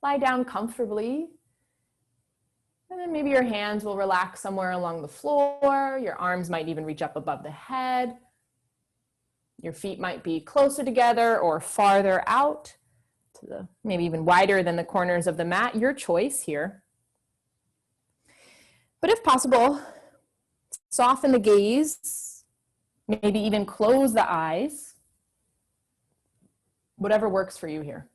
lie down comfortably. And then maybe your hands will relax somewhere along the floor. Your arms might even reach up above the head. Your feet might be closer together or farther out, to maybe even wider than the corners of the mat. Your choice here. But if possible, soften the gaze, maybe even close the eyes, whatever works for you here.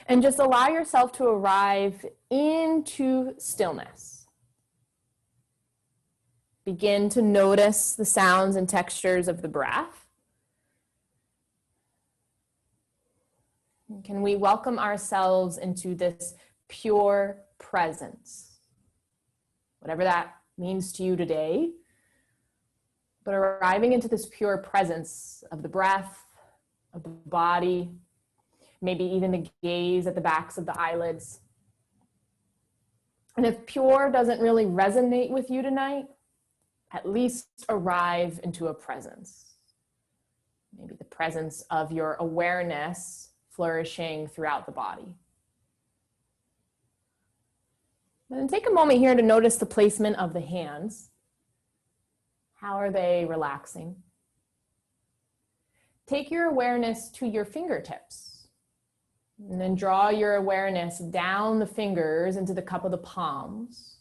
And just allow yourself to arrive into stillness. Begin to notice the sounds and textures of the breath. Can we welcome ourselves into this pure presence? Whatever that means to you today, but arriving into this pure presence of the breath, of the body, maybe even the gaze at the backs of the eyelids. And if pure doesn't really resonate with you tonight, at least arrive into a presence. Maybe the presence of your awareness flourishing throughout the body. And then take a moment here to notice the placement of the hands. How are they relaxing? Take your awareness to your fingertips. And then draw your awareness down the fingers into the cup of the palms,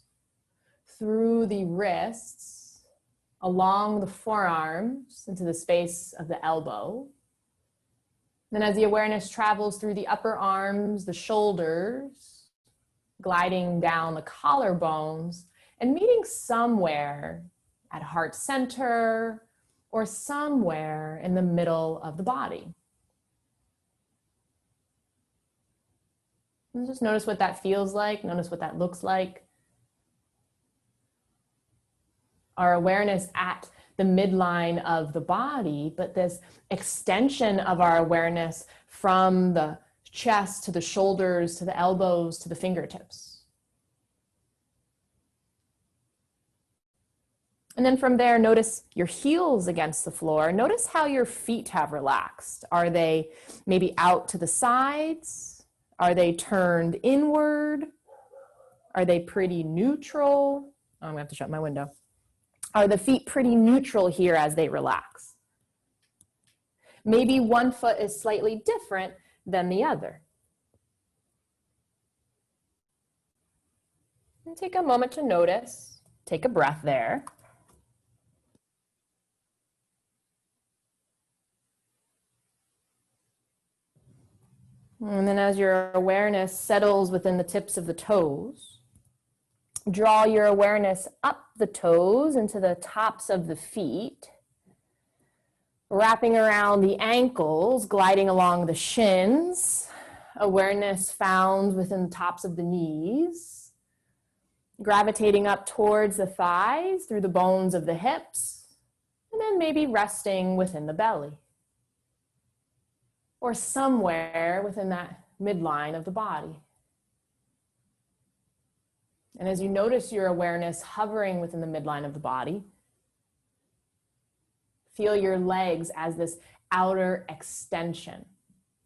through the wrists, along the forearms, into the space of the elbow. Then as the awareness travels through the upper arms, the shoulders, gliding down the collarbones, and meeting somewhere at heart center or somewhere in the middle of the body. And just notice what that feels like. Notice what that looks like. Our awareness at the midline of the body, but this extension of our awareness from the chest to the shoulders, to the elbows, to the fingertips. And then from there, notice your heels against the floor. Notice how your feet have relaxed. Are they maybe out to the sides? Are they turned inward? Are they pretty neutral? Oh, I'm gonna have to shut my window. Are the feet pretty neutral here as they relax? Maybe one foot is slightly different than the other. And take a moment to notice. Take a breath there. And then as your awareness settles within the tips of the toes, draw your awareness up the toes into the tops of the feet, wrapping around the ankles, gliding along the shins, awareness found within the tops of the knees, gravitating up towards the thighs through the bones of the hips, and then maybe resting within the belly, or somewhere within that midline of the body. And as you notice your awareness hovering within the midline of the body, feel your legs as this outer extension,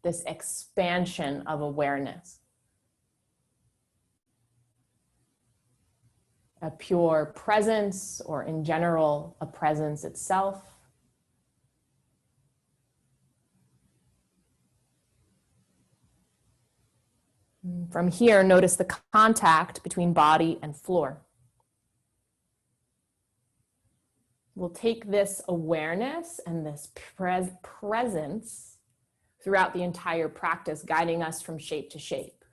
this expansion of awareness. A pure presence, or in general, a presence itself. From here, notice the contact between body and floor. We'll take this awareness and this presence throughout the entire practice, guiding us from shape to shape.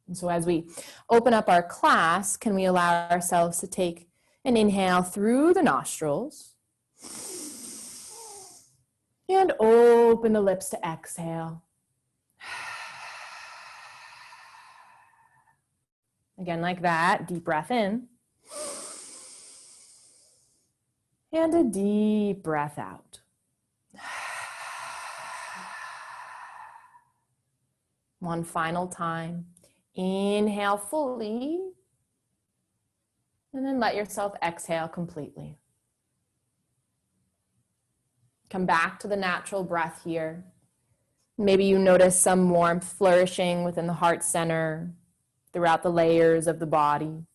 And so as we open up our class, can we allow ourselves to take an inhale through the nostrils and open the lips to exhale. Again, like that, deep breath in. And a deep breath out. One final time. Inhale fully. And then let yourself exhale completely. Come back to the natural breath here. Maybe you notice some warmth flourishing within the heart center, throughout the layers of the body.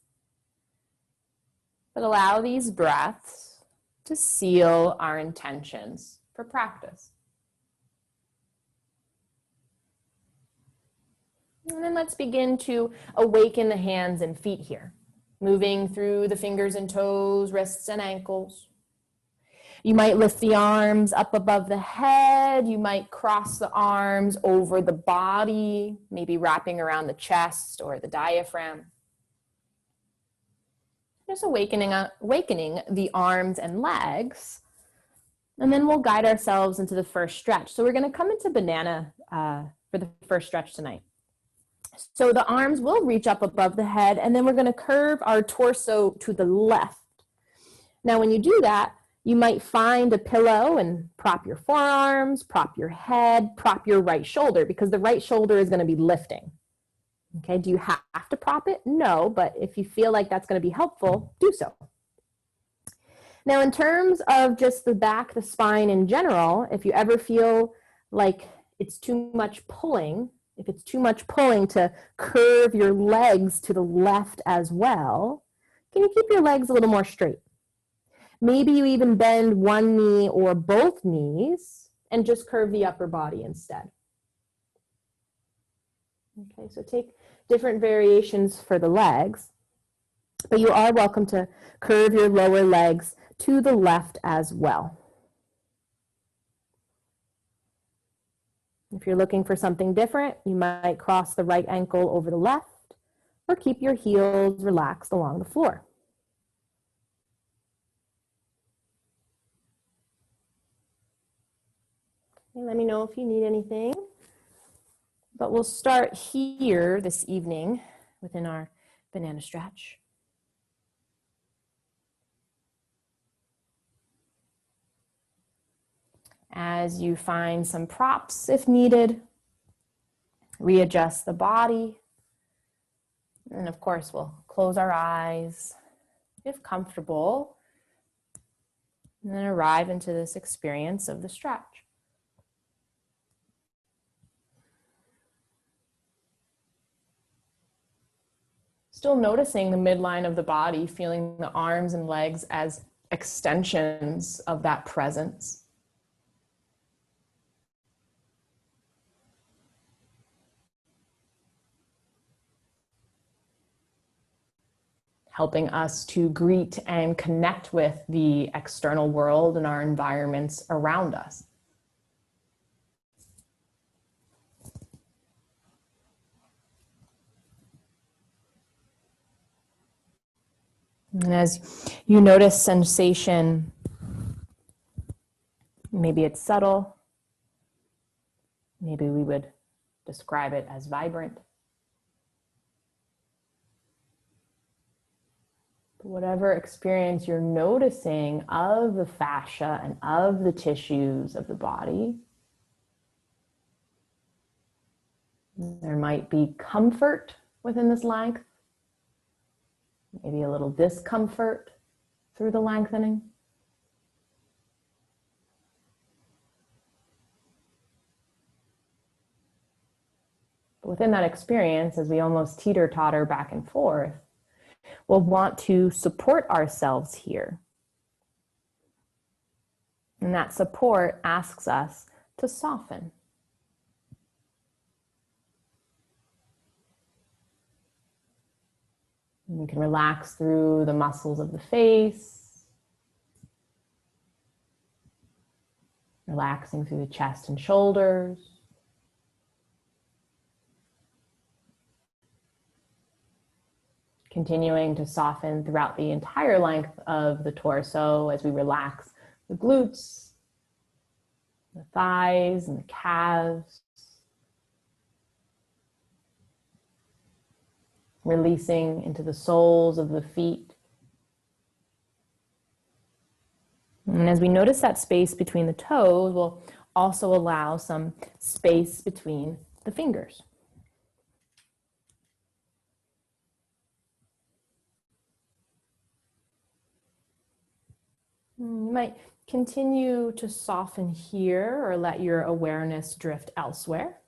But allow these breaths to seal our intentions for practice. And then let's begin to awaken the hands and feet here, moving through the fingers and toes, wrists and ankles. You might lift the arms up above the head. You might cross the arms over the body, maybe wrapping around the chest or the diaphragm. Just awakening the arms and legs. And then we'll guide ourselves into the first stretch. So we're going to come into banana for the first stretch tonight. So the arms will reach up above the head, and then we're going to curve our torso to the left. Now, when you do that, you might find a pillow and prop your forearms, prop your head, prop your right shoulder, because the right shoulder is going to be lifting. Okay, do you have to prop it? No, but if you feel like that's going to be helpful, do so. Now, in terms of just the back, the spine in general, if you ever feel like it's too much pulling, if it's too much pulling to curve your legs to the left as well, can you keep your legs a little more straight? Maybe you even bend one knee or both knees and just curve the upper body instead. Okay, so take different variations for the legs, but you are welcome to curve your lower legs to the left as well. If you're looking for something different, you might cross the right ankle over the left or keep your heels relaxed along the floor. Okay, let me know if you need anything. But we'll start here this evening within our banana stretch. As you find some props if needed, readjust the body. And of course, we'll close our eyes if comfortable, and then arrive into this experience of the stretch. Still noticing the midline of the body, feeling the arms and legs as extensions of that presence. Helping us to greet and connect with the external world and our environments around us. And as you notice sensation, maybe it's subtle, maybe we would describe it as vibrant. But whatever experience you're noticing of the fascia and of the tissues of the body, there might be comfort within this length, maybe a little discomfort through the lengthening. But within that experience, as we almost teeter-totter back and forth, we'll want to support ourselves here. And that support asks us to soften. And you can relax through the muscles of the face, relaxing through the chest and shoulders. Continuing to soften throughout the entire length of the torso as we relax the glutes, the thighs, and the calves. Releasing into the soles of the feet. And as we notice that space between the toes, we'll also allow some space between the fingers. You might continue to soften here or let your awareness drift elsewhere.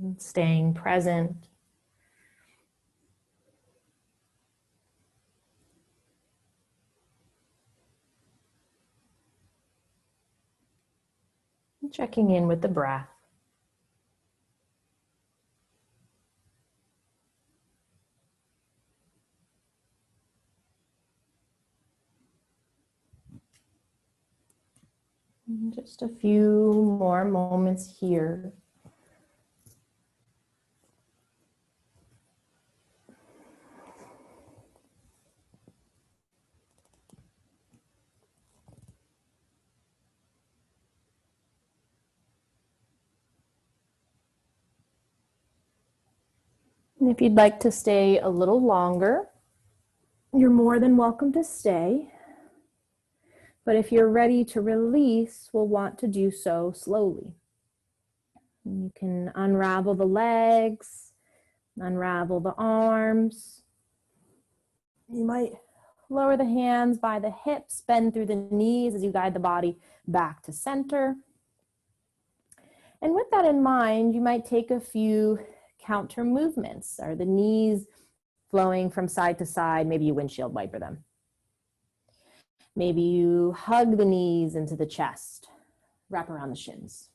And staying present. And checking in with the breath. And just a few more moments here. And if you'd like to stay a little longer, you're more than welcome to stay. But if you're ready to release, we'll want to do so slowly. You can unravel the legs, unravel the arms. You might lower the hands by the hips, bend through the knees as you guide the body back to center. And with that in mind, you might take a few counter movements. Are the knees flowing from side to side? Maybe you windshield wiper them. Maybe you hug the knees into the chest, wrap around the shins.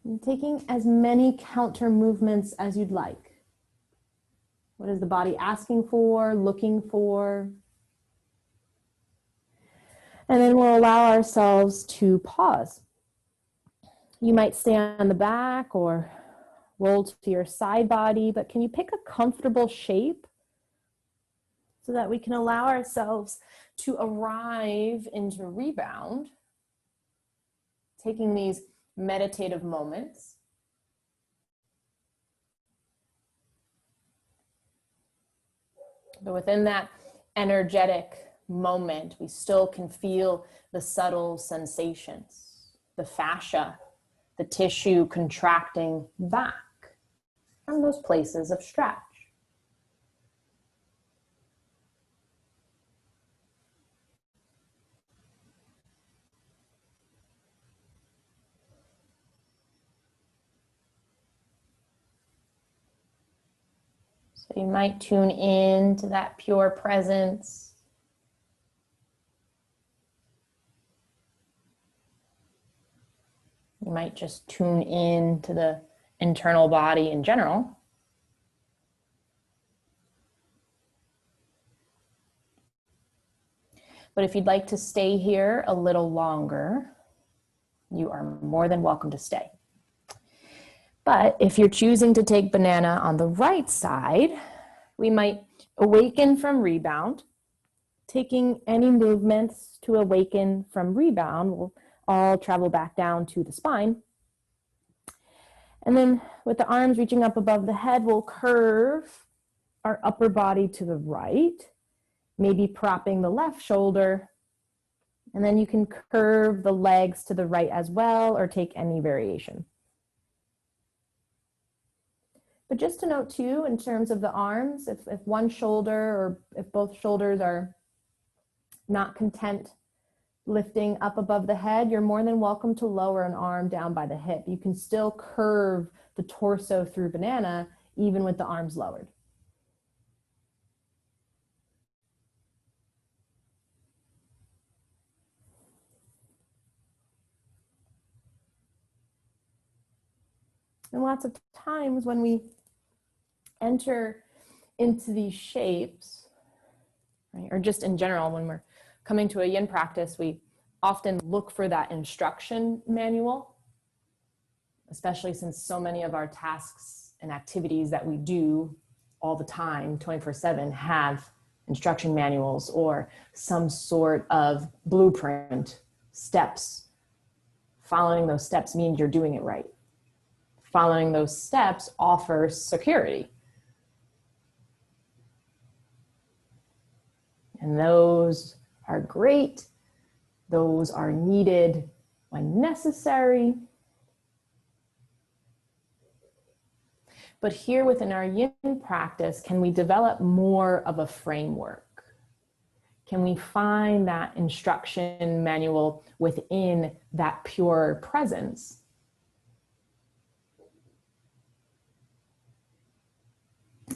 And taking as many counter movements as you'd like. What is the body asking for, looking for? And then we'll allow ourselves to pause. You might stay on the back or roll to your side body, but can you pick a comfortable shape so that we can allow ourselves to arrive into rebound, taking these meditative moments. But within that energetic moment, we still can feel the subtle sensations, the fascia, the tissue contracting back from those places of stretch. So you might tune in to that pure presence. You might just tune in to the internal body in general. But if you'd like to stay here a little longer, you are more than welcome to stay. But if you're choosing to take banana on the right side, we might awaken from rebound. Taking any movements to awaken from rebound will all travel back down to the spine. And then with the arms reaching up above the head, we'll curve our upper body to the right, maybe propping the left shoulder. And then you can curve the legs to the right as well, or take any variation. But just to note too, in terms of the arms, if one shoulder or if both shoulders are not content lifting up above the head, you're more than welcome to lower an arm down by the hip. You can still curve the torso through banana, even with the arms lowered. And lots of times when we enter into these shapes, right, or just in general, when we're coming to a yin practice, we often look for that instruction manual, especially since so many of our tasks and activities that we do all the time, 24/7, have instruction manuals or some sort of blueprint, steps Following those steps means you're doing it right. Following those steps offers security. And those are great. Those are needed when necessary. But here within our yin practice, can we develop more of a framework? Can we find that instruction manual within that pure presence?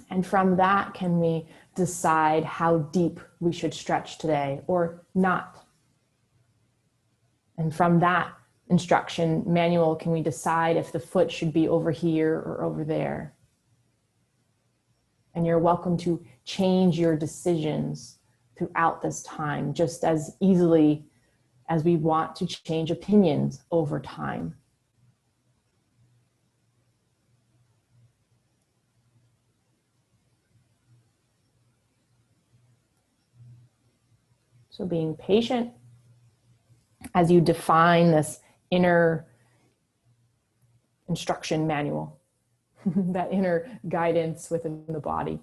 And from that, can we decide how deep we should stretch today or not? And from that instruction manual, can we decide if the foot should be over here or over there? And you're welcome to change your decisions throughout this time, just as easily as we want to change opinions over time. So being patient as you define this inner instruction manual, that inner guidance within the body.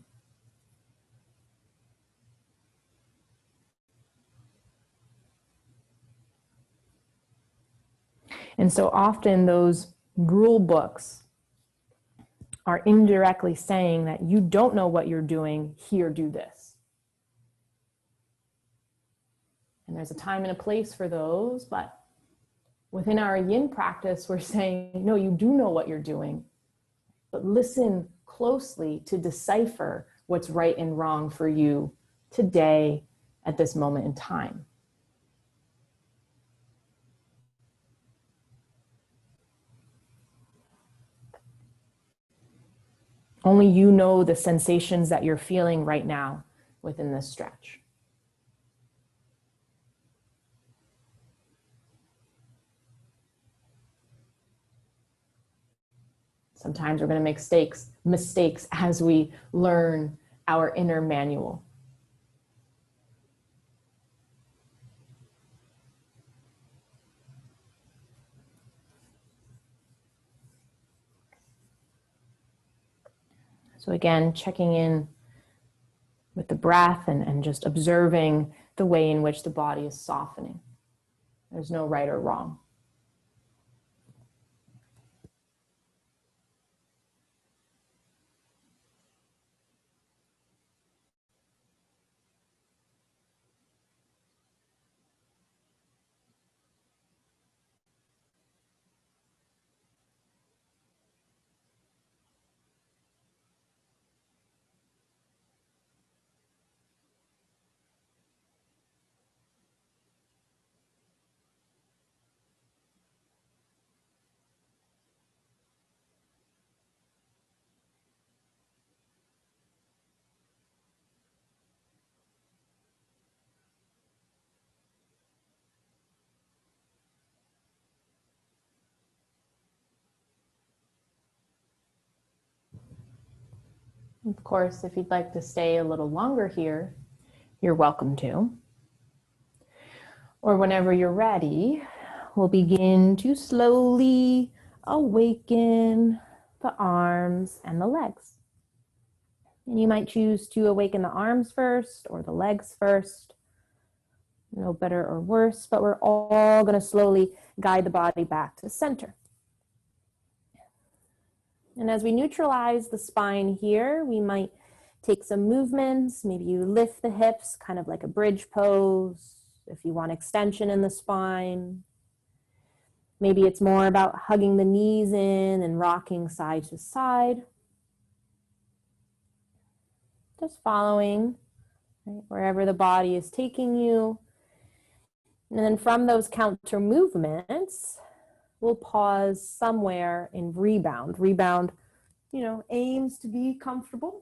And so often those rule books are indirectly saying that you don't know what you're doing, here, do this. And there's a time and a place for those, but within our yin practice, we're saying, no, you do know what you're doing, but listen closely to decipher what's right and wrong for you today at this moment in time. Only you know the sensations that you're feeling right now within this stretch. Sometimes we're going to make mistakes as we learn our inner manual. So again, checking in with the breath and just observing the way in which the body is softening. There's no right or wrong. Of course, if you'd like to stay a little longer here, you're welcome to. Or whenever you're ready, we'll begin to slowly awaken the arms and the legs. And you might choose to awaken the arms first or the legs first. No better or worse, but we're all going to slowly guide the body back to center. And as we neutralize the spine here, we might take some movements. Maybe you lift the hips, kind of like a bridge pose. If you want extension in the spine. Maybe it's more about hugging the knees in and rocking side to side. Just following, right, wherever the body is taking you. And then from those counter movements, we'll pause somewhere in rebound. Rebound, aims to be comfortable.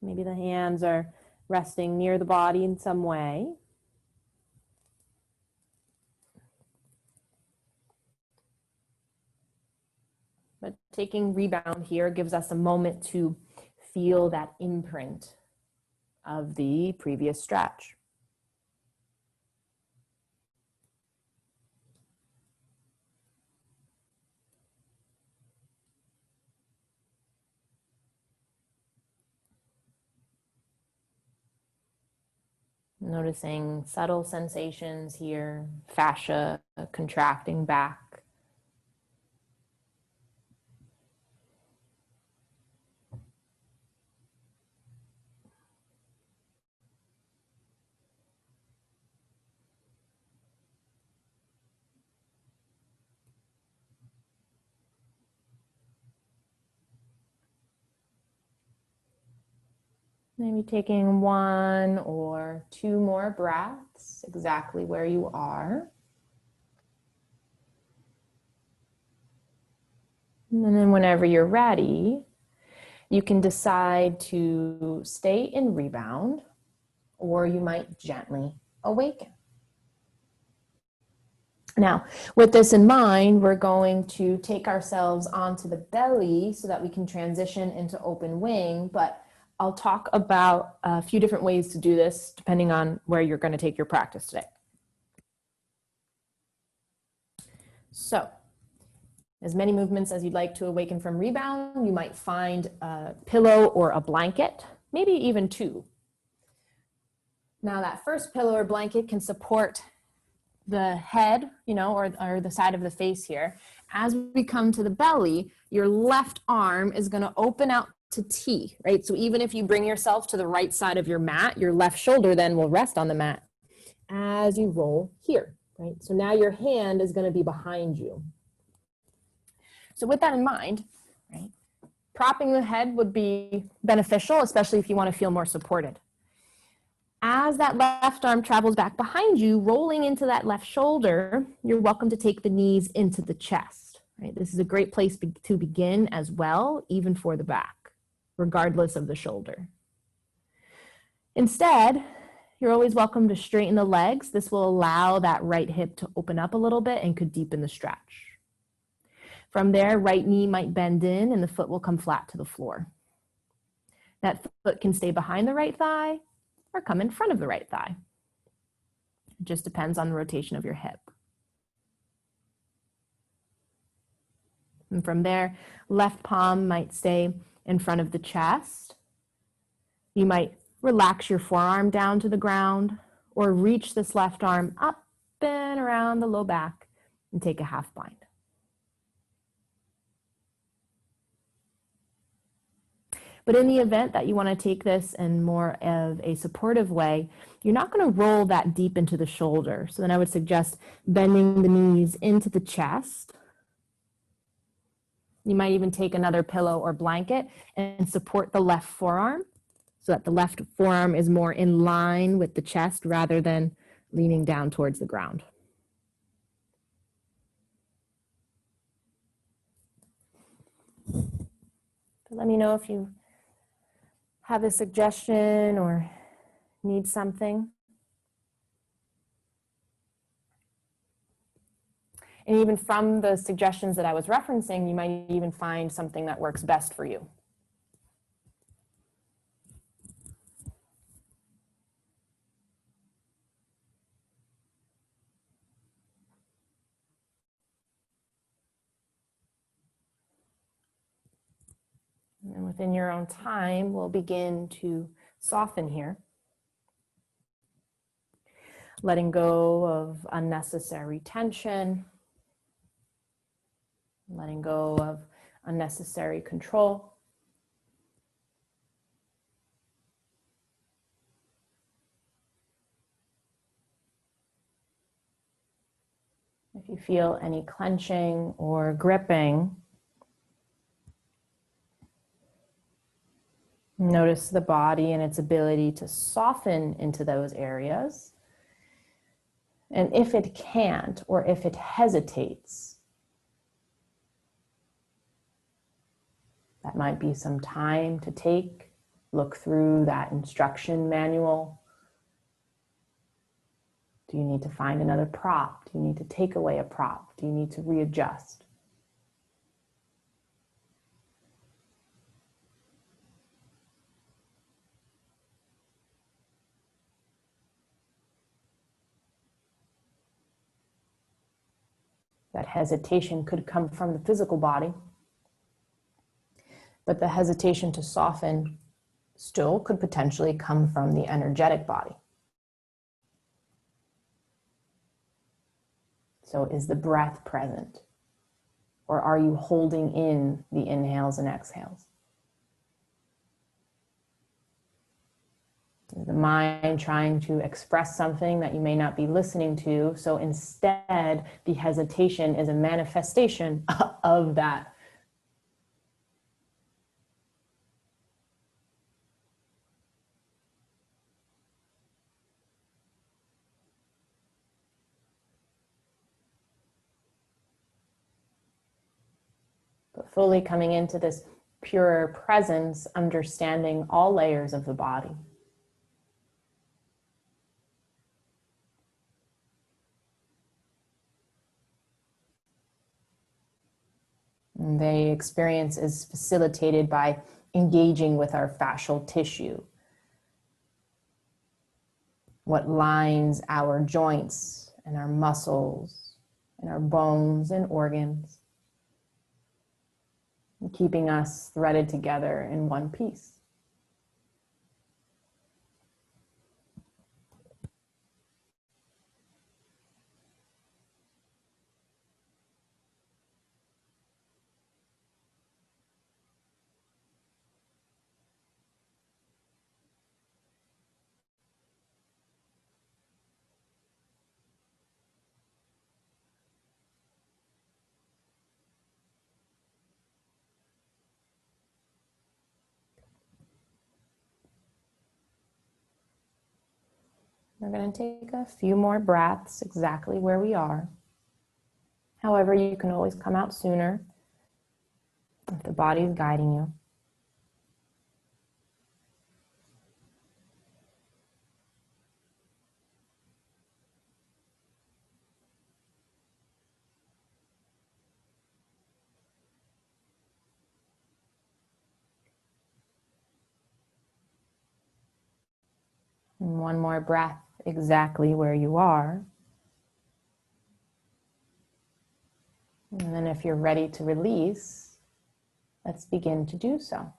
Maybe the hands are resting near the body in some way. But taking rebound here gives us a moment to feel that imprint of the previous stretch. Noticing subtle sensations here, fascia contracting back. Maybe taking 1 or 2 more breaths exactly where you are. And then whenever you're ready, you can decide to stay in rebound, or you might gently awaken. Now, with this in mind, we're going to take ourselves onto the belly so that we can transition into open wing, but I'll talk about a few different ways to do this depending on where you're going to take your practice today. So, as many movements as you'd like to awaken from rebound, you might find a pillow or a blanket, maybe even 2. Now, that first pillow or blanket can support the head, or the side of the face here. As we come to the belly, your left arm is going to open out to T, right? So even if you bring yourself to the right side of your mat, your left shoulder then will rest on the mat as you roll here, right? So now your hand is going to be behind you. So with that in mind, right, propping the head would be beneficial, especially if you want to feel more supported. As that left arm travels back behind you, rolling into that left shoulder, you're welcome to take the knees into the chest, right? This is a great place to begin as well, even for the back, regardless of the shoulder. Instead, you're always welcome to straighten the legs. This will allow that right hip to open up a little bit and could deepen the stretch. From there, right knee might bend in and the foot will come flat to the floor. That foot can stay behind the right thigh or come in front of the right thigh. It just depends on the rotation of your hip. And from there, left palm might stay in front of the chest. You might relax your forearm down to the ground or reach this left arm up and around the low back and take a half bind. But in the event that you want to take this in more of a supportive way, you're not going to roll that deep into the shoulder. So then I would suggest bending the knees into the chest. You might even take another pillow or blanket and support the left forearm so that the left forearm is more in line with the chest rather than leaning down towards the ground. So let me know if you have a suggestion or need something. And even from the suggestions that I was referencing, you might even find something that works best for you. And within your own time, we'll begin to soften here. Letting go of unnecessary tension. Letting go of unnecessary control. If you feel any clenching or gripping, notice the body and its ability to soften into those areas. And if it can't, or if it hesitates, that might be some time to take, look through that instruction manual. Do you need to find another prop? Do you need to take away a prop? Do you need to readjust? That hesitation could come from the physical body, but the hesitation to soften still could potentially come from the energetic body. So is the breath present? Or are you holding in the inhales and exhales? Is the mind trying to express something that you may not be listening to? So instead, the hesitation is a manifestation of that. But fully coming into this pure presence, understanding all layers of the body. And the experience is facilitated by engaging with our fascial tissue. What lines our joints and our muscles and our bones and organs, keeping us threaded together in one piece. We're going to take a few more breaths exactly where we are. However, you can always come out sooner if the body is guiding you. And one more breath exactly where you are. And then if you're ready to release, let's begin to do so.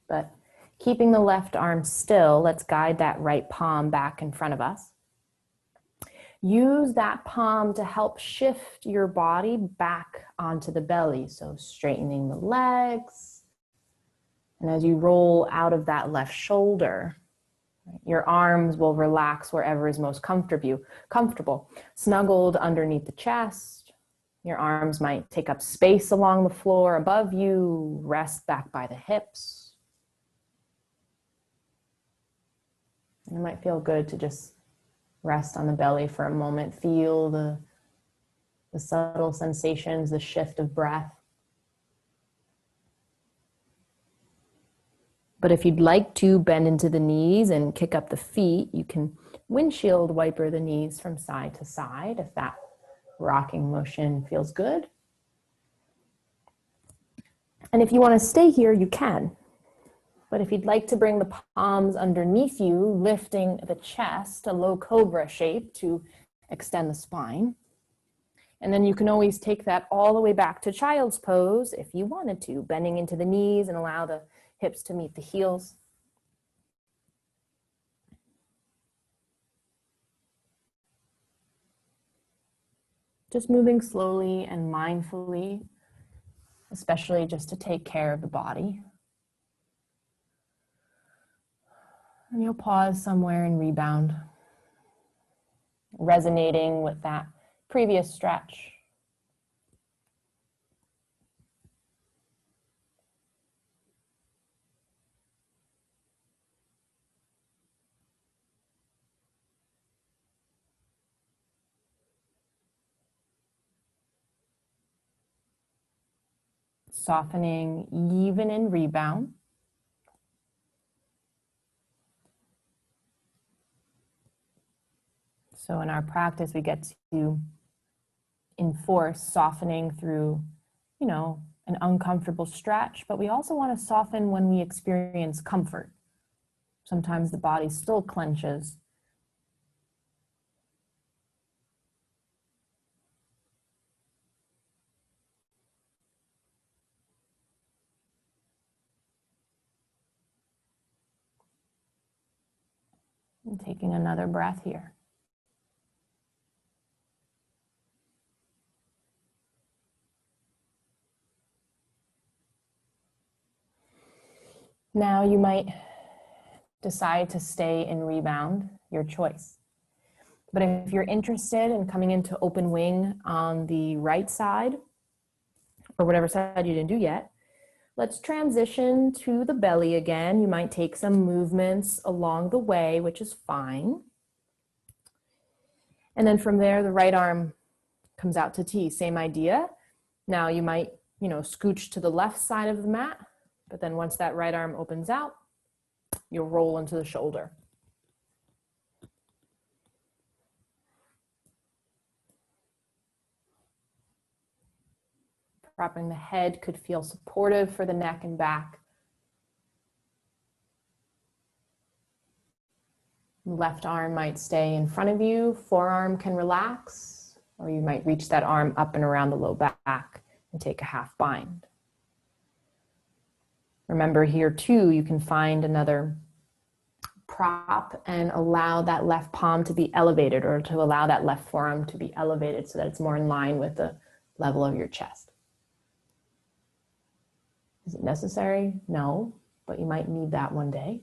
But keeping the left arm still, let's guide that right palm back in front of us. Use that palm to help shift your body back onto the belly. So straightening the legs. And as you roll out of that left shoulder, your arms will relax wherever is most comfortable. Snuggled underneath the chest. Your arms might take up space along the floor above you. Rest back by the hips. And it might feel good to just rest on the belly for a moment. Feel the subtle sensations, the shift of breath. But if you'd like to bend into the knees and kick up the feet, you can windshield wiper the knees from side to side if that rocking motion feels good. And if you want to stay here, you can. But if you'd like to bring the palms underneath you, lifting the chest, a low cobra shape to extend the spine. And then you can always take that all the way back to child's pose if you wanted to, bending into the knees and allow the hips to meet the heels. Just moving slowly and mindfully, especially just to take care of the body. And you'll pause somewhere and rebound, resonating with that previous stretch. Softening even in rebound. So in our practice, we get to enforce softening through, an uncomfortable stretch, but we also want to soften when we experience comfort. Sometimes the body still clenches. And taking another breath here. Now you might decide to stay in rebound, your choice. But if you're interested in coming into open wing on the right side, or whatever side you didn't do yet, let's transition to the belly again. You might take some movements along the way, which is fine. And then from there, the right arm comes out to T, same idea. Now you might, scooch to the left side of the mat, but then once that right arm opens out, you'll roll into the shoulder. Propping the head could feel supportive for the neck and back. Left arm might stay in front of you, forearm can relax, or you might reach that arm up and around the low back and take a half bind. Remember here too, you can find another prop and allow that left palm to be elevated, or to allow that left forearm to be elevated so that it's more in line with the level of your chest. Is it necessary? No, but you might need that one day.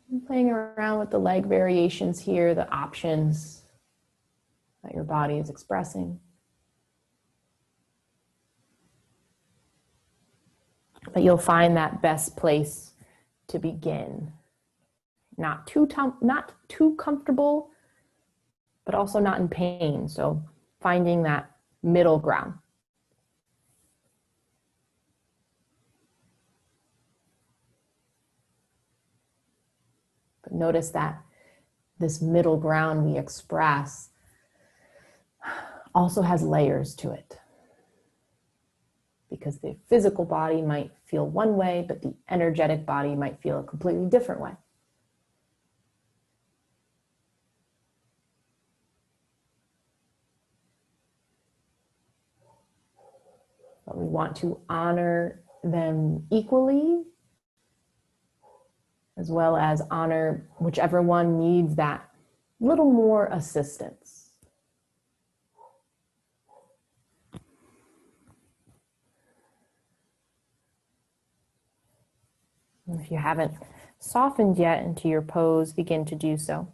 I'm playing around with the leg variations here, the options that your body is expressing. But you'll find that best place to begin. Not too comfortable, but also not in pain. So finding that middle ground. But notice that this middle ground we express also has layers to it. Because the physical body might feel one way, but the energetic body might feel a completely different way. But we want to honor them equally, as well as honor whichever one needs that little more assistance. And if you haven't softened yet into your pose, begin to do so.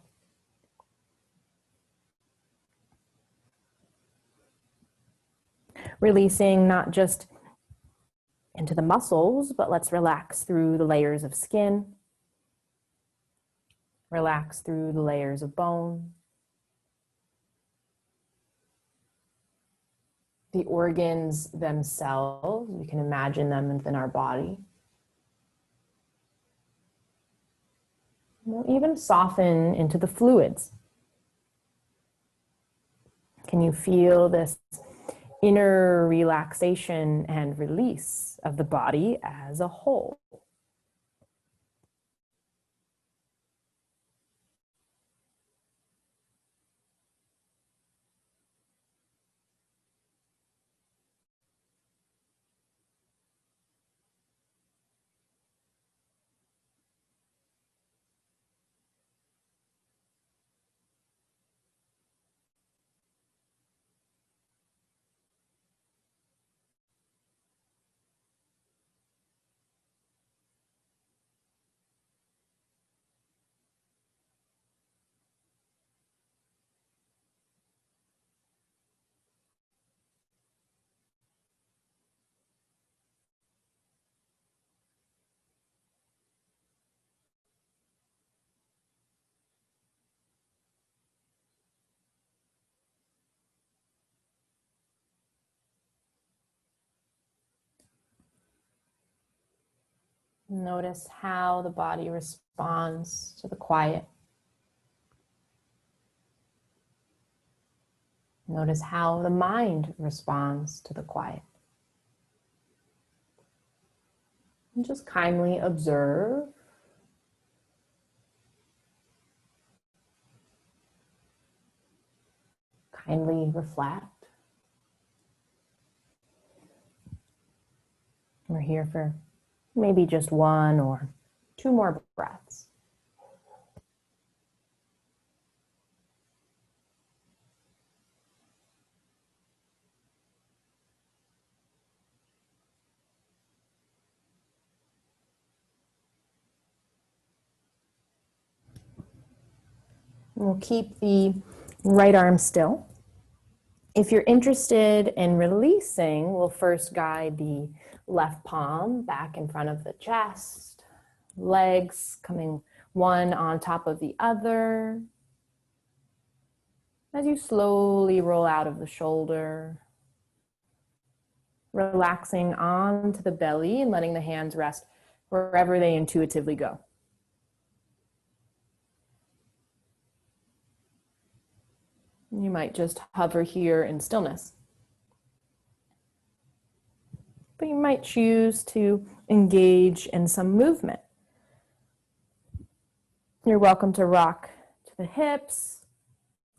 Releasing not just into the muscles, but let's relax through the layers of skin. Relax through the layers of bone. The organs themselves, we can imagine them within our body. We'll even soften into the fluids. Can you feel this inner relaxation and release of the body as a whole? Notice how the body responds to the quiet. Notice how the mind responds to the quiet. And just kindly observe. Kindly reflect. We're here for maybe just one or two more breaths. We'll keep the right arm still. If you're interested in releasing, we'll first guide the left palm back in front of the chest, legs coming one on top of the other. As you slowly roll out of the shoulder, relaxing onto the belly and letting the hands rest wherever they intuitively go. You might just hover here in stillness. But you might choose to engage in some movement. You're welcome to rock to the hips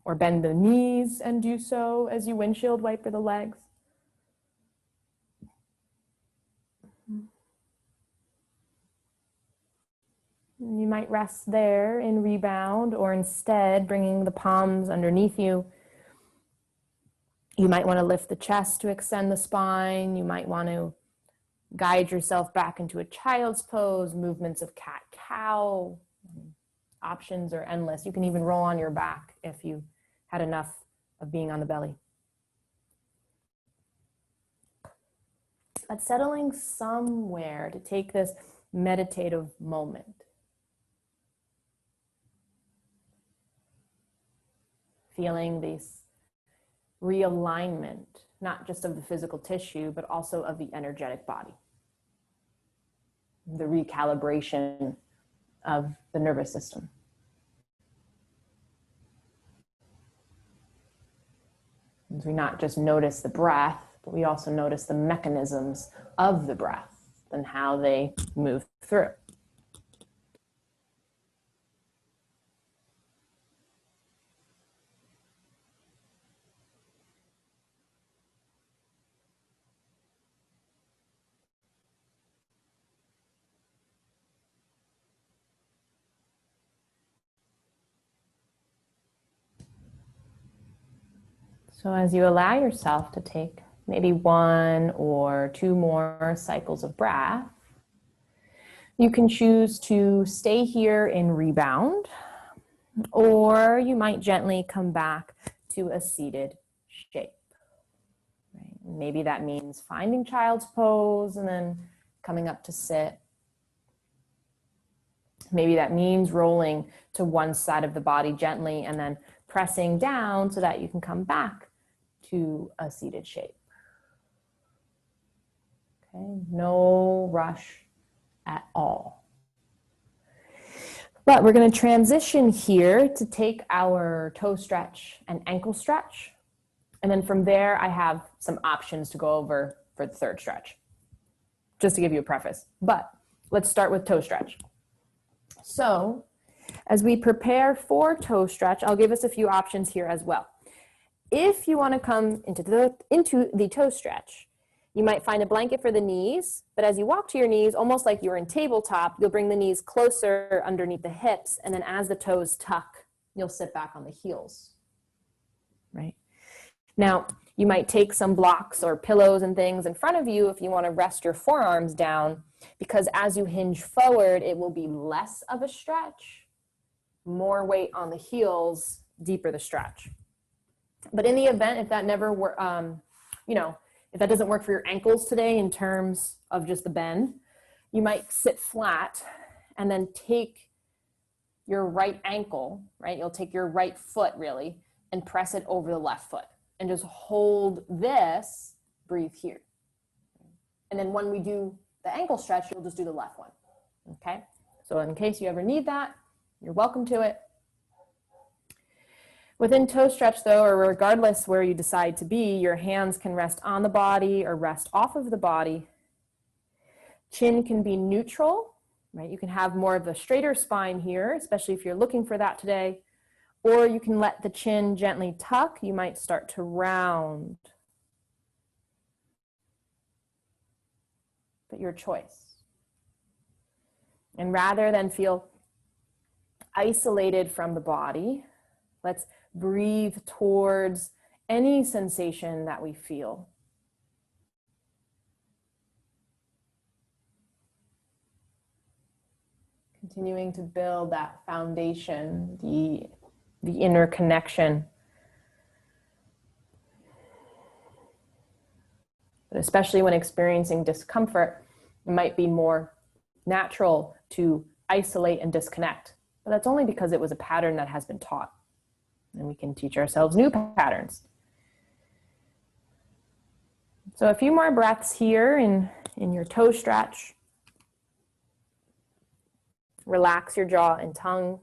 or bend the knees and do so as you windshield wiper the legs. You might rest there in rebound, or instead bringing the palms underneath you. You might want to lift the chest to extend the spine. You might want to guide yourself back into a child's pose, movements of cat-cow. Options are endless. You can even roll on your back if you had enough of being on the belly. But settling somewhere to take this meditative moment. Feeling this realignment, not just of the physical tissue, but also of the energetic body. The recalibration of the nervous system. As we not just notice the breath, but we also notice the mechanisms of the breath and how they move through. So as you allow yourself to take maybe 1 or 2 more cycles of breath, you can choose to stay here in rebound, or you might gently come back to a seated shape. Right? Maybe that means finding child's pose and then coming up to sit. Maybe that means rolling to one side of the body gently and then pressing down so that you can come back to a seated shape. Okay, no rush at all. But we're going to transition here to take our toe stretch and ankle stretch. And then from there, I have some options to go over for the third stretch, just to give you a preface. But let's start with toe stretch. So as we prepare for toe stretch, I'll give us a few options here as well. If you want to come into the toe stretch, you might find a blanket for the knees, but as you walk to your knees, almost like you're in tabletop, you'll bring the knees closer underneath the hips, and then as the toes tuck, you'll sit back on the heels, right? Now, you might take some blocks or pillows and things in front of you if you want to rest your forearms down, because as you hinge forward, it will be less of a stretch, more weight on the heels, deeper the stretch. But in the event, if that never if that doesn't work for your ankles today in terms of just the bend, you might sit flat and then take your right ankle, right? You'll take your right foot really and press it over the left foot and just hold this, breathe here. And then when we do the ankle stretch, you'll just do the left one, okay? So in case you ever need that, you're welcome to it. Within toe stretch though, or regardless where you decide to be, your hands can rest on the body or rest off of the body. Chin can be neutral, right? You can have more of a straighter spine here, especially if you're looking for that today. Or you can let the chin gently tuck. You might start to round. But your choice. And rather than feel isolated from the body, let's breathe towards any sensation that we feel. Continuing to build that foundation, the the inner connection. But especially when experiencing discomfort, it might be more natural to isolate and disconnect. But that's only because it was a pattern that has been taught. And we can teach ourselves new patterns. So a few more breaths here in your toe stretch. Relax your jaw and tongue.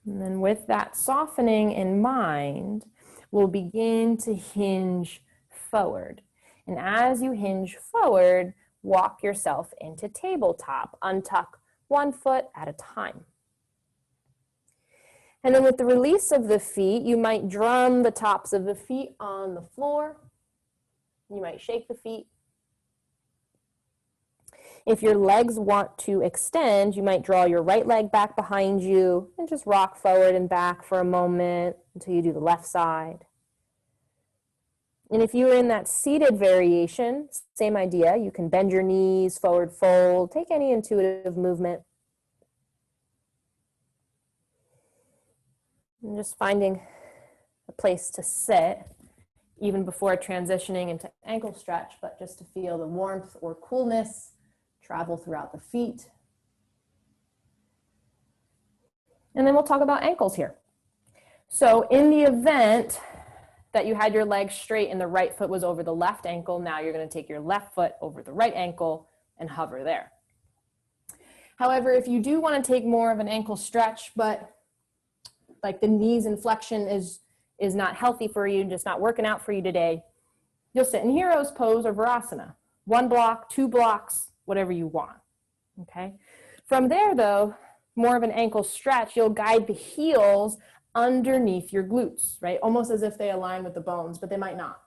And then with that softening in mind, we'll begin to hinge forward. And as you hinge forward, walk yourself into tabletop. Untuck one foot at a time. And then with the release of the feet, you might drum the tops of the feet on the floor. You might shake the feet. If your legs want to extend, you might draw your right leg back behind you and just rock forward and back for a moment until you do the left side. And if you're in that seated variation, same idea. You can bend your knees, forward fold, take any intuitive movement. And just finding a place to sit, even before transitioning into ankle stretch, but just to feel the warmth or coolness travel throughout the feet. And then we'll talk about ankles here. So in the event that you had your legs straight and the right foot was over the left ankle, now you're going to take your left foot over the right ankle and hover there. However, if you do want to take more of an ankle stretch, but like the knees and flexion is not healthy for you, just not working out for you today, you'll sit in hero's pose or Virasana. 1 block, 2 blocks, whatever you want, okay? From there though, more of an ankle stretch, you'll guide the heels underneath your glutes, right? Almost as if they align with the bones, but they might not.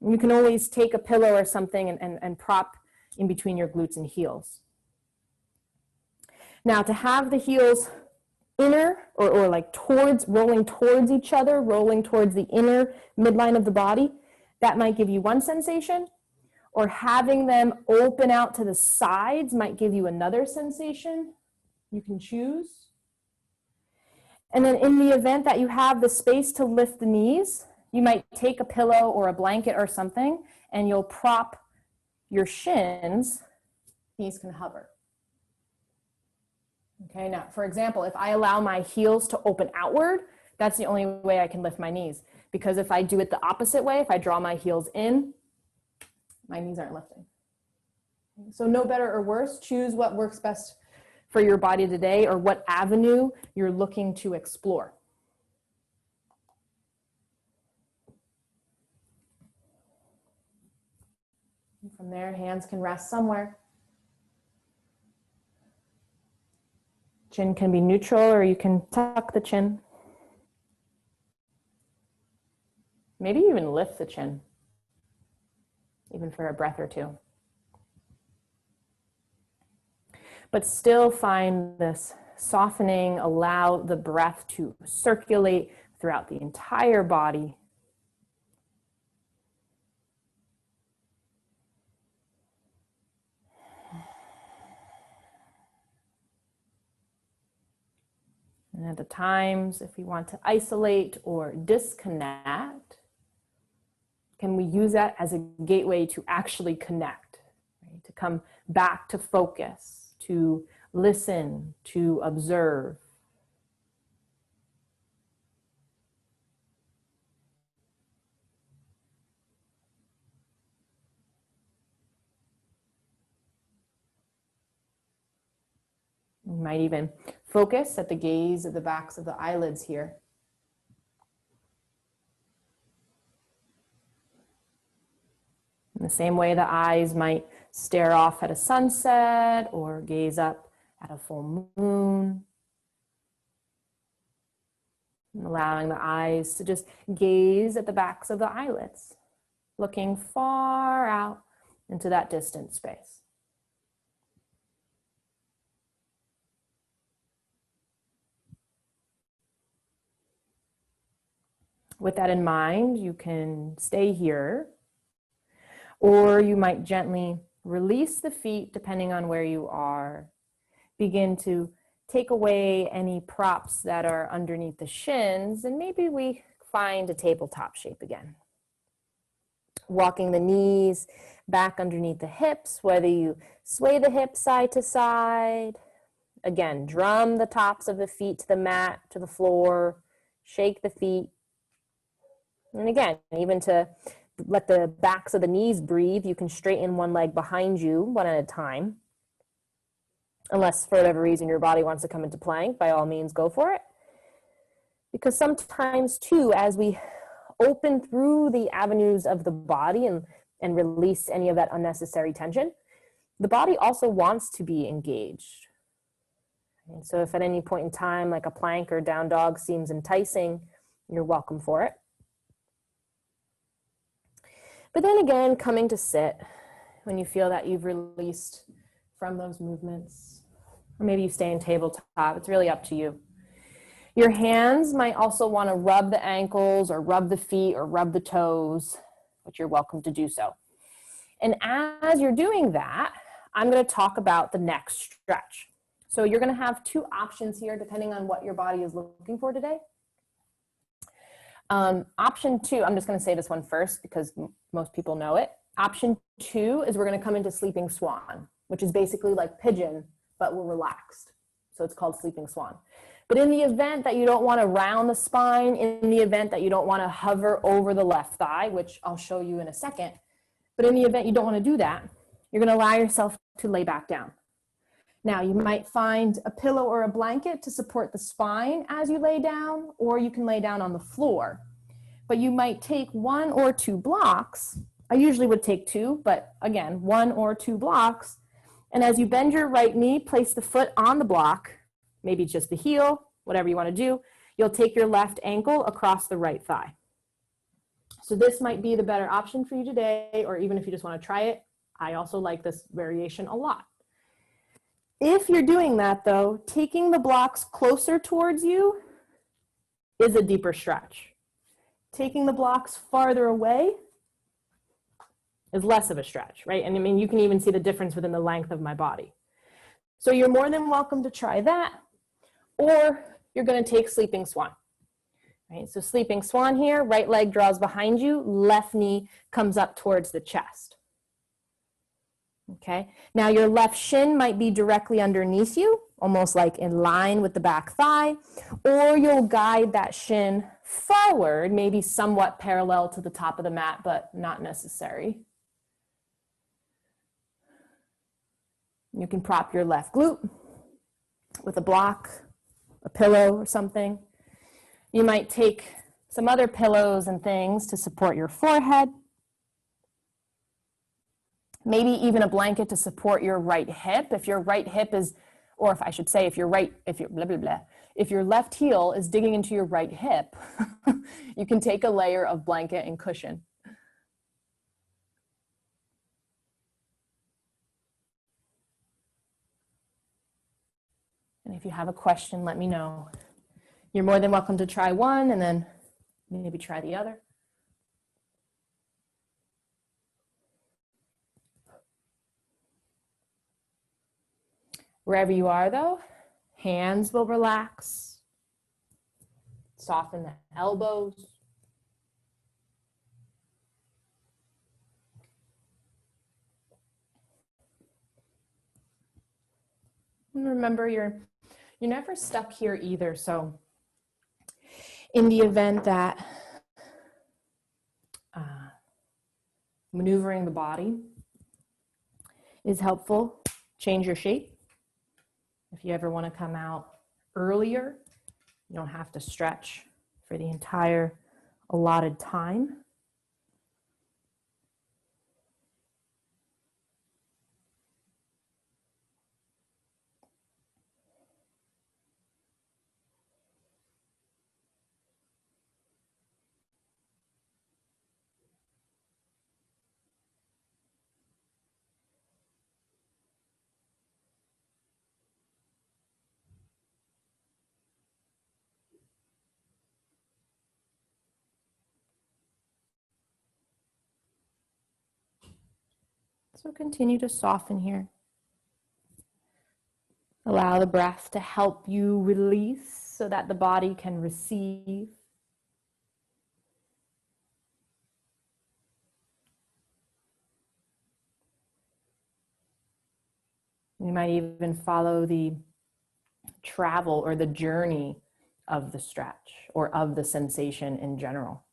You can always take a pillow or something and prop in between your glutes and heels. Now to have the heels inner or like rolling towards each other, rolling towards the inner midline of the body, that might give you one sensation, or having them open out to the sides might give you another sensation. You can choose. And then in the event that you have the space to lift the knees, you might take a pillow or a blanket or something, and you'll prop your shins. Knees can hover. Okay, now, for example, if I allow my heels to open outward, that's the only way I can lift my knees. Because if I do it the opposite way, if I draw my heels in, my knees aren't lifting. So no better or worse, choose what works best for your body today or what avenue you're looking to explore. And from there, hands can rest somewhere. Chin can be neutral, or you can tuck the chin. Maybe even lift the chin, even for a breath or two. But still find this softening, allow the breath to circulate throughout the entire body. And at the times, if we want to isolate or disconnect, can we use that as a gateway to actually connect, right? To come back to focus, to listen, to observe. You might even focus at the gaze at the backs of the eyelids here. In the same way the eyes might stare off at a sunset or gaze up at a full moon. And allowing the eyes to just gaze at the backs of the eyelids, looking far out into that distant space. With that in mind, you can stay here, or you might gently Release the feet depending on where you are. Begin to take away any props that are underneath the shins, and maybe we find a tabletop shape again. Walking the knees back underneath the hips, whether you sway the hips side to side. Again, drum the tops of the feet to the mat, to the floor, shake the feet. And again, even to let the backs of the knees breathe, you can straighten one leg behind you, one at a time. Unless for whatever reason your body wants to come into plank, by all means go for it. Because sometimes too, as we open through the avenues of the body and release any of that unnecessary tension, the body also wants to be engaged. And so if at any point in time, like a plank or down dog seems enticing, you're welcome for it. But then again, coming to sit, when you feel that you've released from those movements, or maybe you stay in tabletop, it's really up to you. Your hands might also want to rub the ankles or rub the feet or rub the toes, but you're welcome to do so. And as you're doing that, I'm going to talk about the next stretch. So you're going to have two options here depending on what your body is looking for today. Option 2, I'm just going to say this one first because most people know it. Option 2 is we're going to come into sleeping swan, which is basically like pigeon, but we're relaxed. So it's called sleeping swan. But in the event that you don't want to round the spine, in the event that you don't want to hover over the left thigh, which I'll show you in a second, but in the event you don't want to do that, you're going to allow yourself to lay back down. Now, you might find a pillow or a blanket to support the spine as you lay down, or you can lay down on the floor. But you might take 1 or 2 blocks. I usually would take 2, but again, 1 or 2 blocks. And as you bend your right knee, place the foot on the block, maybe just the heel, whatever you want to do. You'll take your left ankle across the right thigh. So this might be the better option for you today, or even if you just want to try it. I also like this variation a lot. If you're doing that though, taking the blocks closer towards you is a deeper stretch. Taking the blocks farther away is less of a stretch, right? And I mean, you can even see the difference within the length of my body. So you're more than welcome to try that, or you're going to take sleeping swan. Right? So sleeping swan here, right leg draws behind you, left knee comes up towards the chest. Okay, now your left shin might be directly underneath you, almost like in line with the back thigh, or you'll guide that shin forward, maybe somewhat parallel to the top of the mat, but not necessary. You can prop your left glute with a block, a pillow or something. You might take some other pillows and things to support your forehead. Maybe even a blanket to support your right hip. If your right hip is, or if I should say, if your left heel is digging into your right hip, you can take a layer of blanket and cushion. And if you have a question, let me know. You're more than welcome to try one and then maybe try the other. Wherever you are though, hands will relax. Soften the elbows. And remember, you're never stuck here either. So in the event that maneuvering the body is helpful, change your shape. If you ever want to come out earlier, you don't have to stretch for the entire allotted time. So continue to soften here. Allow the breath to help you release so that the body can receive. You might even follow the travel or the journey of the stretch or of the sensation in general.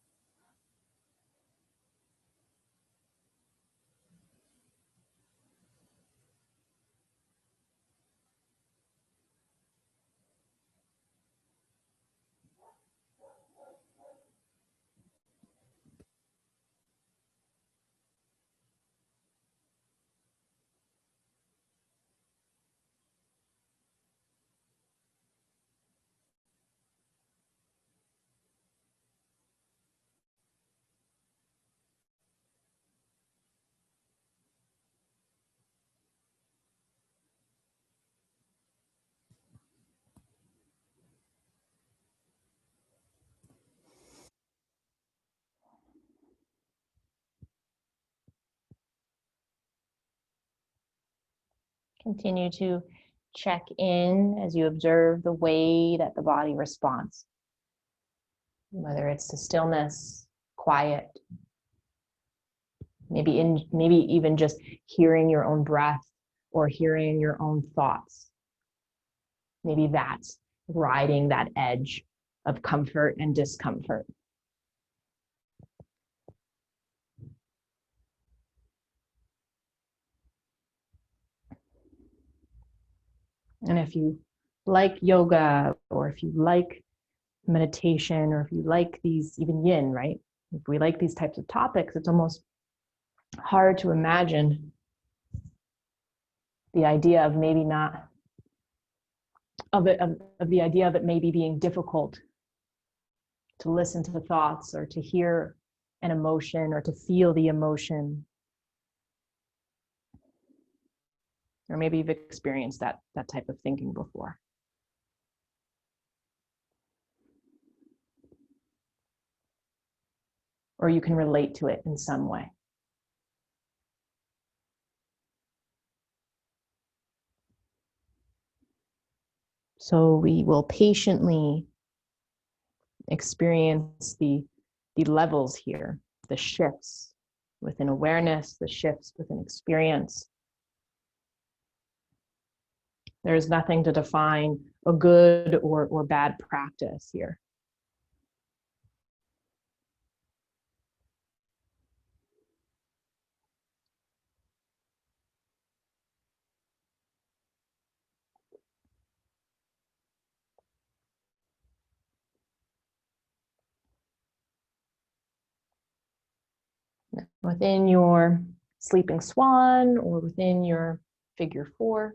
Continue to check in as you observe the way that the body responds, whether it's to stillness, quiet, maybe even just hearing your own breath or hearing your own thoughts. Maybe that's riding that edge of comfort and discomfort. And if you like yoga, or if you like meditation, or if you like these, even yin, right? If we like these types of topics, it's almost hard to imagine the idea of maybe not, of the idea of it maybe being difficult to listen to the thoughts or to hear an emotion or to feel the emotion. Or maybe you've experienced that type of thinking before. Or you can relate to it in some way. So we will patiently experience the levels here, the shifts within awareness, the shifts within experience. There's nothing to define a good or bad practice here. Within your sleeping swan or within your figure 4,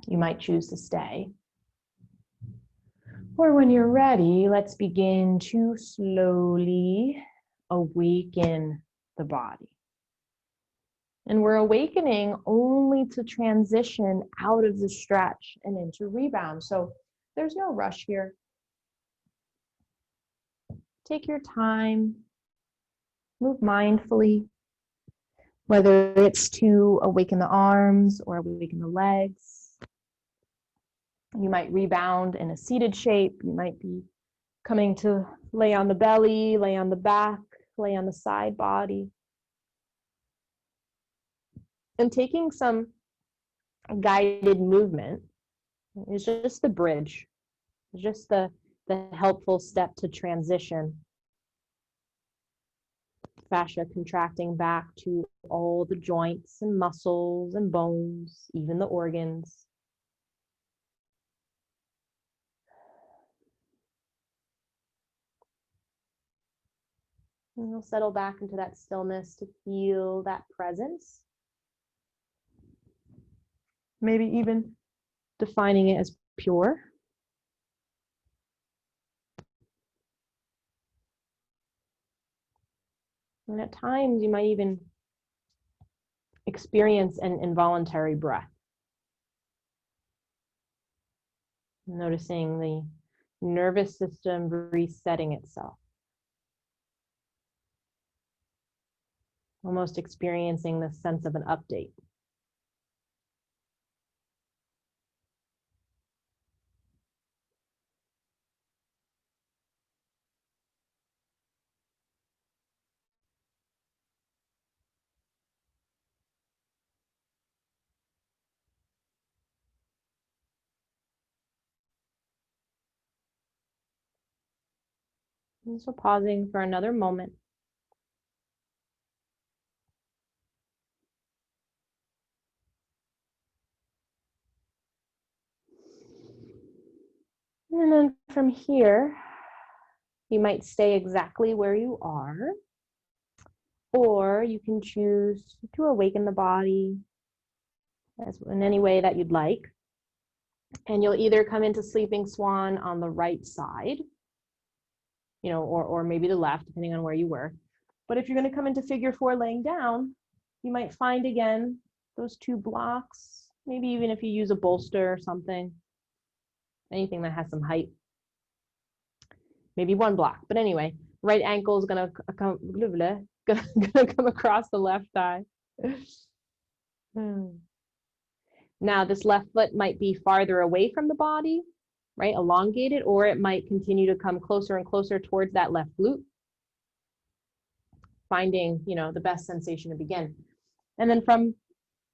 you might choose to stay. Or when you're ready, let's begin to slowly awaken the body. And we're awakening only to transition out of the stretch and into rebound. So there's no rush here. Take your time, move mindfully, whether it's to awaken the arms or awaken the legs. You might rebound in a seated shape. You might be coming to lay on the belly, lay on the back, lay on the side body. And taking some guided movement is just the bridge, just the helpful step to transition. Fascia contracting back to all the joints and muscles and bones, even the organs. And we'll settle back into that stillness to feel that presence. Maybe even defining it as pure. And at times you might even experience an involuntary breath. Noticing the nervous system resetting itself. almost experiencing this sense of an update. And so pausing for another moment. And then from here, you might stay exactly where you are, or you can choose to awaken the body in any way that you'd like. And you'll either come into sleeping swan on the right side, or maybe the left, depending on where you were. But if you're going to come into figure four laying down, you might find again those two blocks, maybe even if you use a bolster or something, anything that has some height, maybe one block. But anyway, right ankle is going to come across the left thigh. Now this left foot might be farther away from the body, right, elongated, or it might continue to come closer and closer towards that left glute, finding, the best sensation to begin. And then from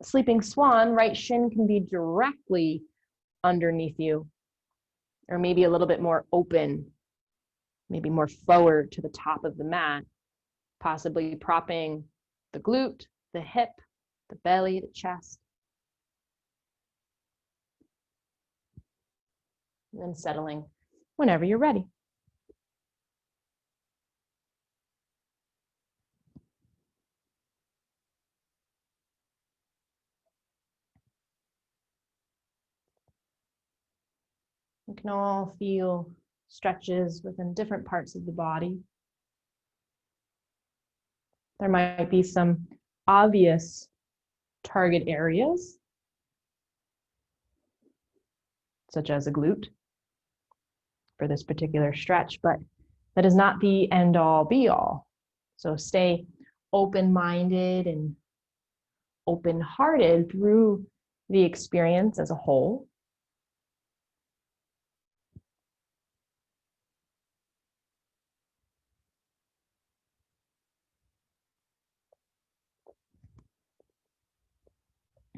sleeping swan, right shin can be directly underneath you, or maybe a little bit more open, maybe more forward to the top of the mat, possibly propping the glute, the hip, the belly, the chest. And then settling whenever you're ready. You can all feel stretches within different parts of the body. There might be some obvious target areas, such as a glute for this particular stretch, but that is not the end all be all. So stay open-minded and open-hearted through the experience as a whole.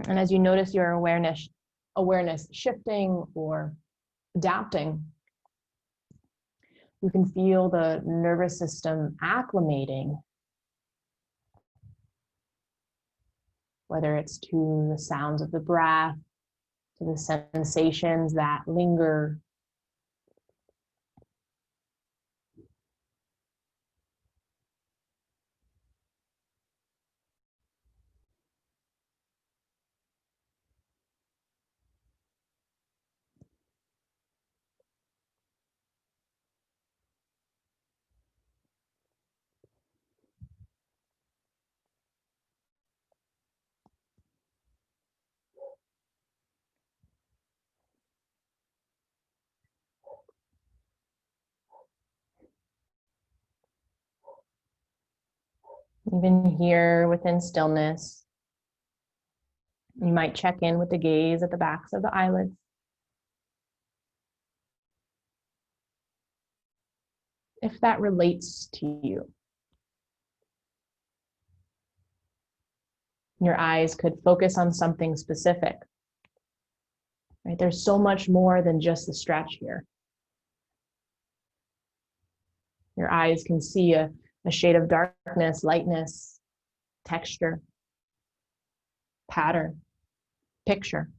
And as you notice your awareness shifting or adapting, you can feel the nervous system acclimating, whether it's to the sounds of the breath, to the sensations that linger. Even here within stillness, you might check in with the gaze at the backs of the eyelids. If that relates to you. Your eyes could focus on something specific. Right? There's so much more than just the stretch here. Your eyes can see a shade of darkness, lightness, texture, pattern, picture.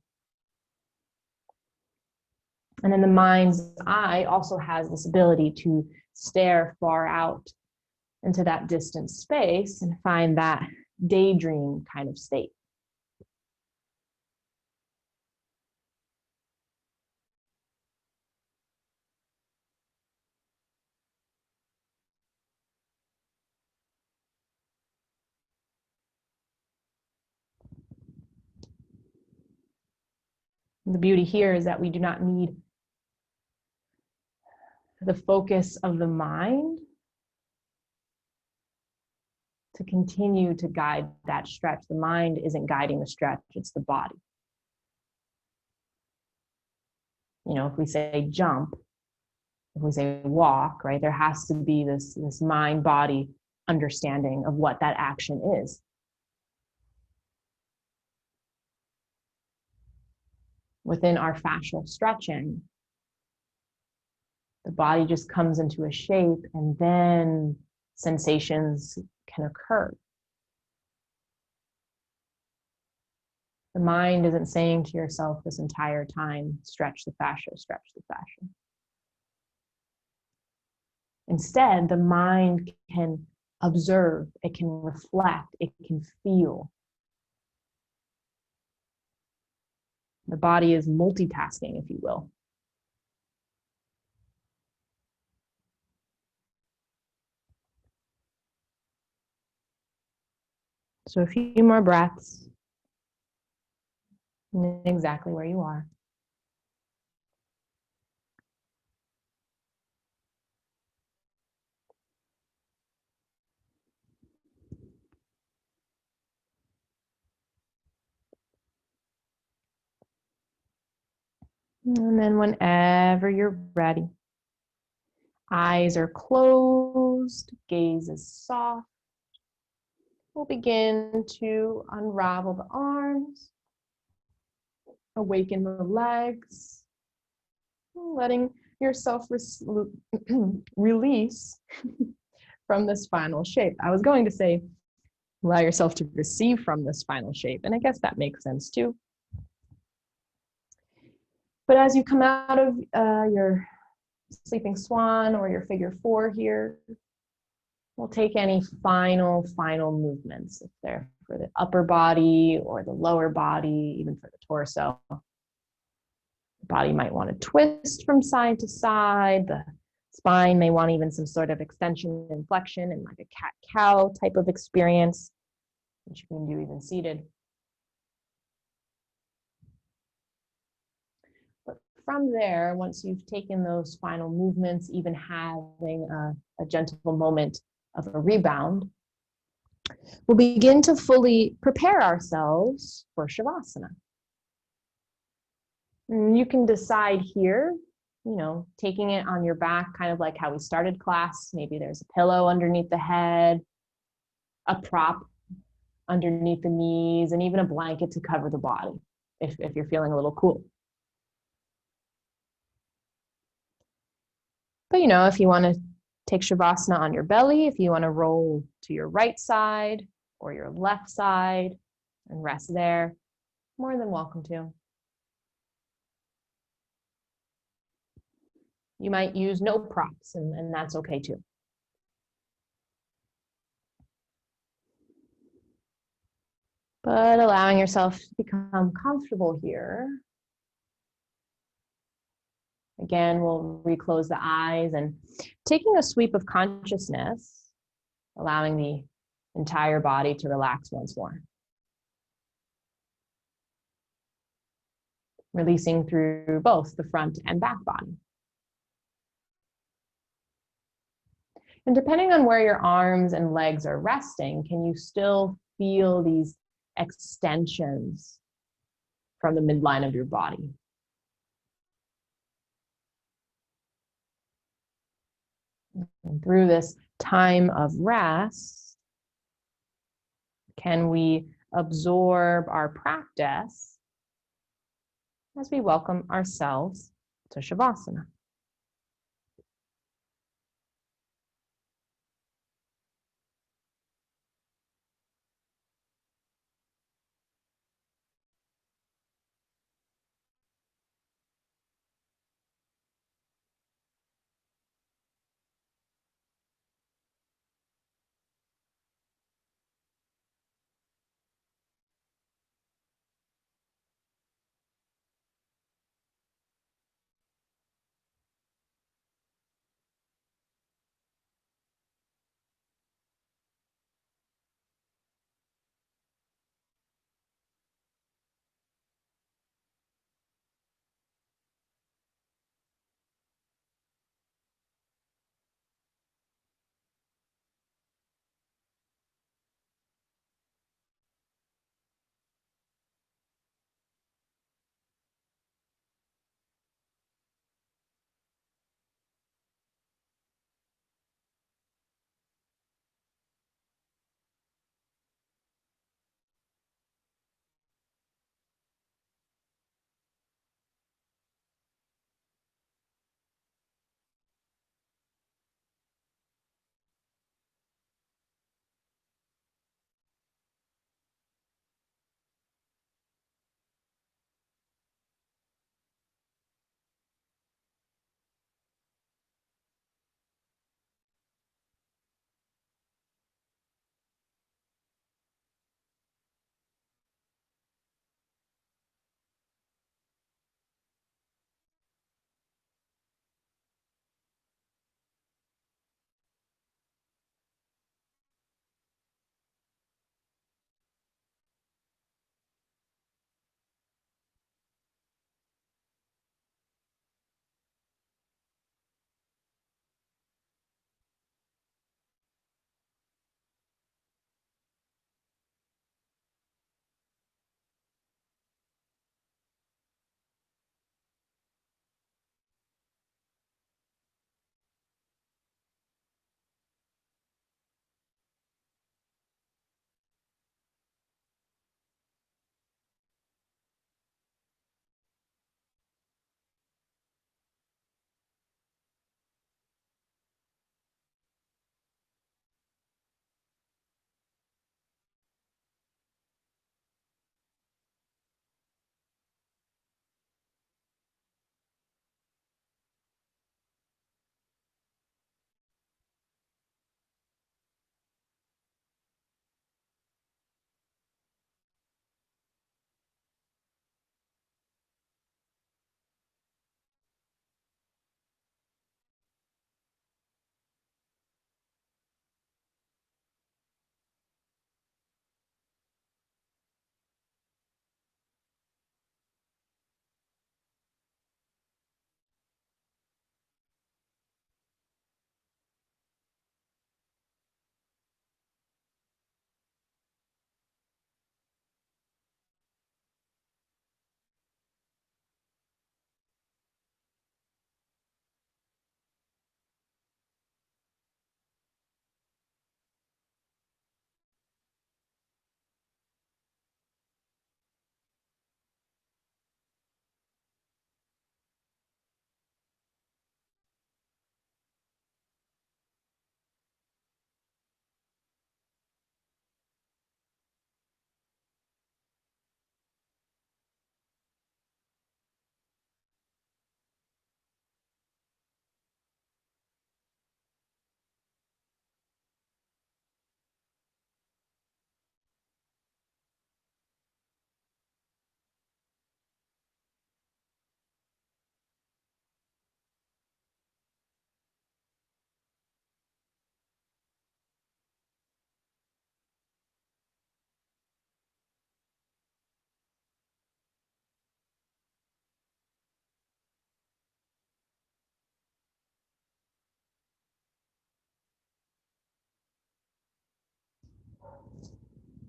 And then the mind's eye also has this ability to stare far out into that distant space and find that daydream kind of state. The beauty here is that we do not need the focus of the mind to continue to guide that stretch. The mind isn't guiding the stretch, it's the body. You know, if we say jump, if we say walk, right, there has to be this mind-body understanding of what that action is. Within our fascial stretching, the body just comes into a shape and then sensations can occur. The mind isn't saying to yourself this entire time, stretch the fascia, stretch the fascia. Instead, the mind can observe, it can reflect, it can feel. The body is multitasking, if you will. So a few more breaths, exactly where you are. And then whenever you're ready, eyes are closed, gaze is soft. We'll begin to unravel the arms, awaken the legs, letting yourself release from this final shape. I was going to say, allow yourself to receive from this final shape, and I guess that makes sense too. But as you come out of your sleeping swan or your figure four here, we'll take any final movements, if they're for the upper body or the lower body, even for the torso. The body might want to twist from side to side. The spine may want even some sort of extension and flexion and like a cat-cow type of experience, which you can do even seated. But from there, once you've taken those final movements, even having a gentle moment of a rebound, we'll begin to fully prepare ourselves for Shavasana. And you can decide here, you know, taking it on your back, kind of like how we started class. Maybe there's a pillow underneath the head, a prop underneath the knees, and even a blanket to cover the body if you're feeling a little cool. But, you know, if you want to take Shavasana on your belly, if you want to roll to your right side or your left side and rest there, more than welcome to. You might use no props, and that's okay too. But allowing yourself to become comfortable here. Again, we'll reclose the eyes and taking a sweep of consciousness, allowing the entire body to relax once more. Releasing through both the front and back body. And depending on where your arms and legs are resting, can you still feel these extensions from the midline of your body? And through this time of rest, can we absorb our practice as we welcome ourselves to Shavasana?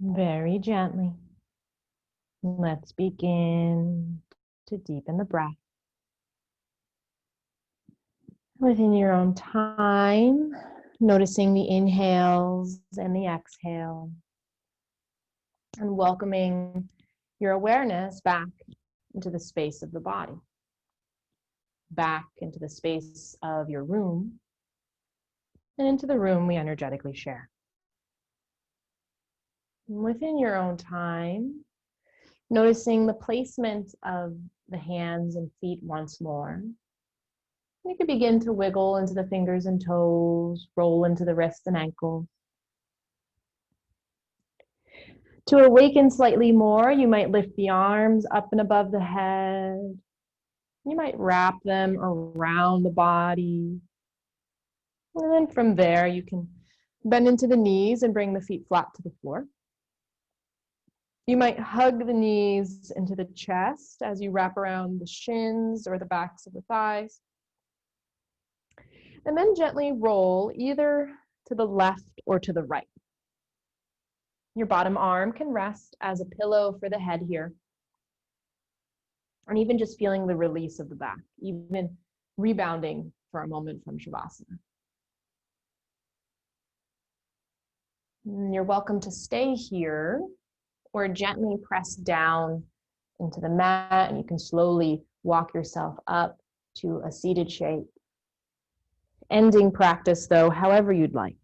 Very gently, let's begin to deepen the breath. Within your own time, noticing the inhales and the exhale, and welcoming your awareness back into the space of the body, back into the space of your room, and into the room we energetically share. Within your own time, noticing the placement of the hands and feet once more. You can begin to wiggle into the fingers and toes, roll into the wrists and ankles. To awaken slightly more, you might lift the arms up and above the head. You might wrap them around the body. And then from there, you can bend into the knees and bring the feet flat to the floor. You might hug the knees into the chest as you wrap around the shins or the backs of the thighs. And then gently roll either to the left or to the right. Your bottom arm can rest as a pillow for the head here. And even just feeling the release of the back, even rebounding for a moment from Shavasana. And you're welcome to stay here or gently press down into the mat, and you can slowly walk yourself up to a seated shape. Ending practice though, however you'd like.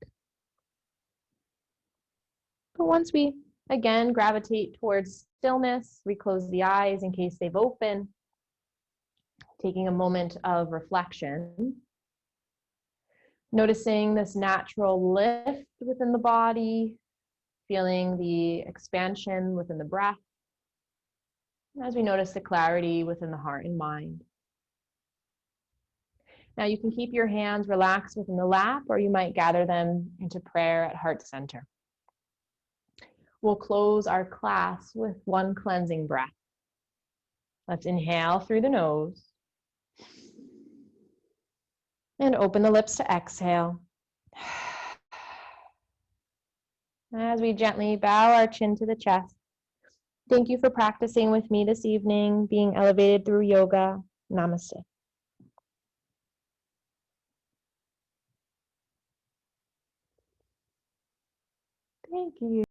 But once we again gravitate towards stillness, we close the eyes in case they've opened, taking a moment of reflection, noticing this natural lift within the body, feeling the expansion within the breath, as we notice the clarity within the heart and mind. Now you can keep your hands relaxed within the lap, or you might gather them into prayer at heart center. We'll close our class with one cleansing breath. Let's inhale through the nose and open the lips to exhale. As we gently bow our chin to the chest. Thank you for practicing with me this evening, being elevated through yoga. Namaste. Thank you.